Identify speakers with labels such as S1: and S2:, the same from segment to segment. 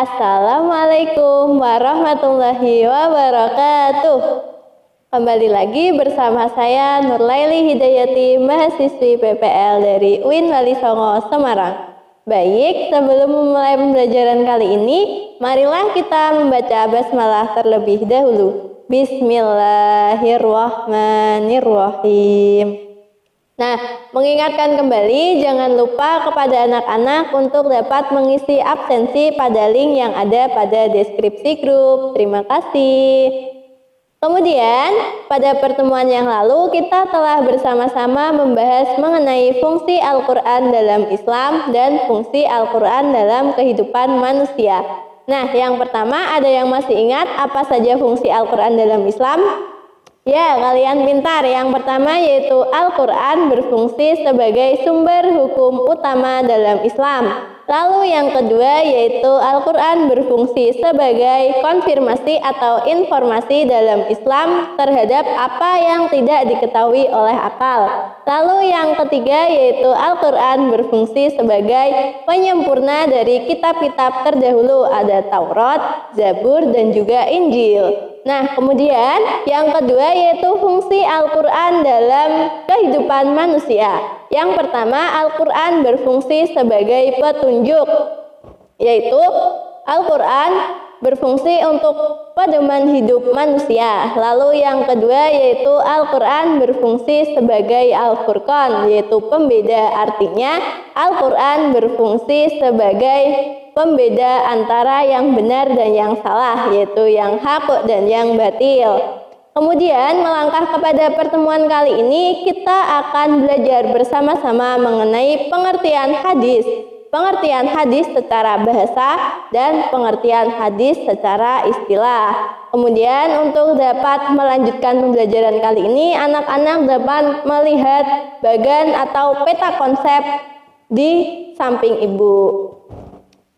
S1: Assalamualaikum warahmatullahi wabarakatuh. Kembali lagi bersama saya Nurlaili Hidayati, mahasiswi PPL dari UIN Wali Songo, Semarang. Baik, sebelum memulai pembelajaran kali ini, marilah kita membaca basmalah terlebih dahulu. Bismillahirrahmanirrahim. Nah, mengingatkan kembali, jangan lupa kepada anak-anak untuk dapat mengisi absensi pada link yang ada pada deskripsi grup. Terima kasih. Kemudian, pada pertemuan yang lalu kita telah bersama-sama membahas mengenai fungsi Al-Quran dalam Islam dan fungsi Al-Quran dalam kehidupan manusia. Nah, yang pertama, ada yang masih ingat apa saja fungsi Al-Quran dalam Islam? Ya, kalian pintar. Yang pertama yaitu Al-Quran berfungsi sebagai sumber hukum utama dalam Islam. Lalu yang kedua yaitu Al-Quran berfungsi sebagai konfirmasi atau informasi dalam Islam terhadap apa yang tidak diketahui oleh akal. Lalu yang ketiga yaitu Al-Quran berfungsi sebagai penyempurna dari kitab-kitab terdahulu, ada Taurat, Zabur, dan juga Injil. Nah, kemudian yang kedua yaitu fungsi Al-Quran dalam kehidupan manusia. Yang pertama, Al-Quran berfungsi sebagai petunjuk, yaitu Al-Quran berfungsi untuk pedoman hidup manusia. Lalu yang kedua yaitu Al-Quran berfungsi sebagai Al-Furqan, yaitu pembeda. Artinya Al-Quran berfungsi sebagai pembeda antara yang benar dan yang salah, yaitu yang hak dan yang batil. Kemudian melangkah kepada pertemuan kali ini, kita akan belajar bersama-sama mengenai pengertian hadis. Pengertian hadis secara bahasa dan pengertian hadis secara istilah. Kemudian untuk dapat melanjutkan pembelajaran kali ini, anak-anak dapat melihat bagan atau peta konsep di samping ibu.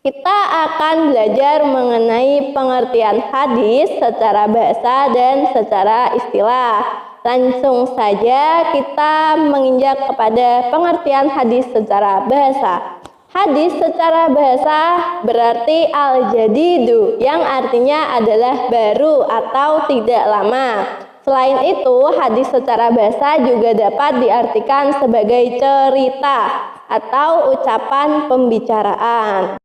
S1: Kita akan belajar mengenai pengertian hadis secara bahasa dan secara istilah. Langsung saja kita menginjak kepada pengertian hadis secara bahasa. Hadis secara bahasa berarti al-jadidu, yang artinya adalah baru atau tidak lama. Selain itu, hadis secara bahasa juga dapat diartikan sebagai cerita atau ucapan pembicaraan.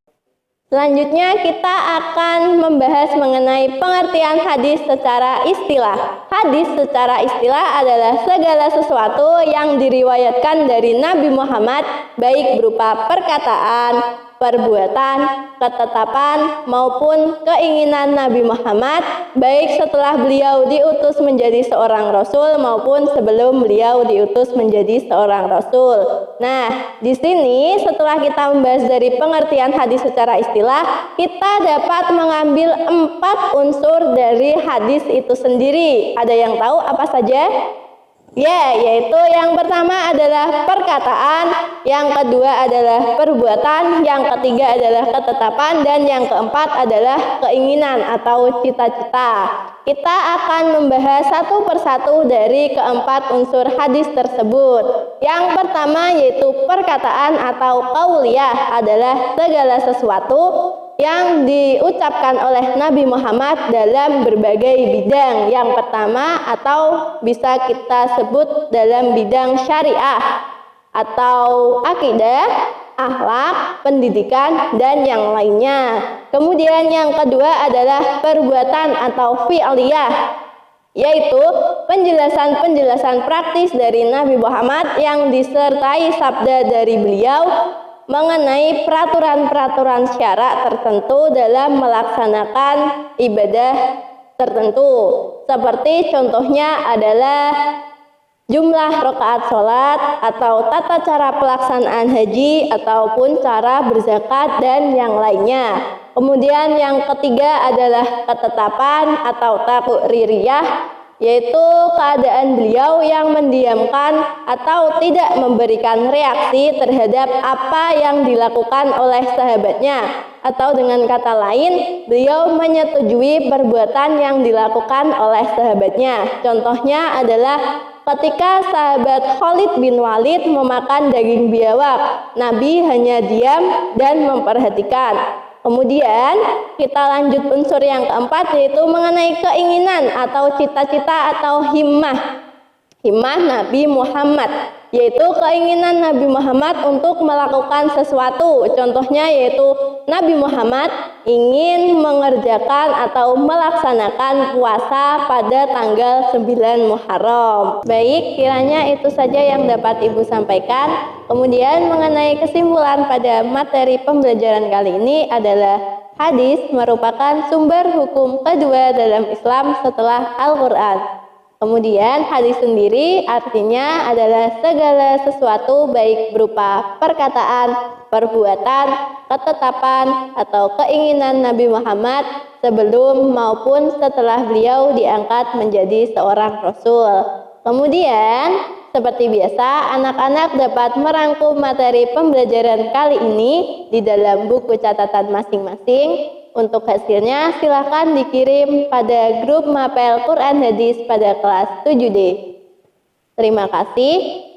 S1: Selanjutnya kita akan membahas mengenai pengertian hadis secara istilah. Hadis secara istilah adalah segala sesuatu yang diriwayatkan dari Nabi Muhammad, baik berupa perkataan, perbuatan, ketetapan, maupun keinginan Nabi Muhammad, baik setelah beliau diutus menjadi seorang Rasul maupun sebelum beliau diutus menjadi seorang Rasul. Nah, di sini setelah kita membahas dari pengertian hadis secara istilah, kita dapat mengambil 4 unsur dari hadis itu sendiri. Ada yang tahu apa saja? Ya, yaitu yang pertama adalah perkataan, yang kedua adalah perbuatan, yang ketiga adalah ketetapan, dan yang keempat adalah keinginan atau cita-cita. Kita akan membahas satu persatu dari keempat unsur hadis tersebut. Yang pertama yaitu perkataan atau qauliyah adalah segala sesuatu yang diucapkan oleh Nabi Muhammad dalam berbagai bidang. Yang pertama atau bisa kita sebut dalam bidang syariah atau akidah, akhlak, pendidikan, dan yang lainnya. Kemudian yang kedua adalah perbuatan atau fi'liyah, yaitu penjelasan-penjelasan praktis dari Nabi Muhammad yang disertai sabda dari beliau mengenai peraturan-peraturan syarak tertentu dalam melaksanakan ibadah tertentu. Seperti contohnya adalah jumlah rakaat sholat atau tata cara pelaksanaan haji ataupun cara berzakat dan yang lainnya. Kemudian yang ketiga adalah ketetapan atau taqririyah, yaitu keadaan beliau yang mendiamkan atau tidak memberikan reaksi terhadap apa yang dilakukan oleh sahabatnya, atau dengan kata lain beliau menyetujui perbuatan yang dilakukan oleh sahabatnya. Contohnya adalah ketika sahabat Khalid bin Walid memakan daging biawak, Nabi hanya diam dan memperhatikan. Kemudian kita lanjut unsur yang keempat, yaitu mengenai keinginan atau cita-cita atau himmah Nabi Muhammad, yaitu keinginan Nabi Muhammad untuk melakukan sesuatu. Contohnya yaitu Nabi Muhammad ingin mengerjakan atau melaksanakan puasa pada tanggal 9 Muharram. Baik, kiranya itu saja yang dapat Ibu sampaikan. Kemudian mengenai kesimpulan pada materi pembelajaran kali ini adalah hadis merupakan sumber hukum kedua dalam Islam setelah Al-Quran. Kemudian hadis sendiri artinya adalah segala sesuatu baik berupa perkataan, perbuatan, ketetapan, atau keinginan Nabi Muhammad sebelum maupun setelah beliau diangkat menjadi seorang Rasul. Kemudian, seperti biasa, anak-anak dapat merangkum materi pembelajaran kali ini di dalam buku catatan masing-masing. Untuk hasilnya silakan dikirim pada grup Mapel Quran Hadis pada kelas 7D. Terima kasih.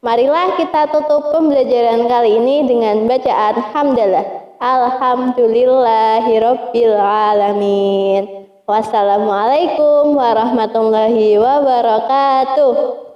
S1: Marilah kita tutup pembelajaran kali ini dengan bacaan hamdalah. Alhamdulillahirabbil alamin. Wassalamualaikum warahmatullahi wabarakatuh.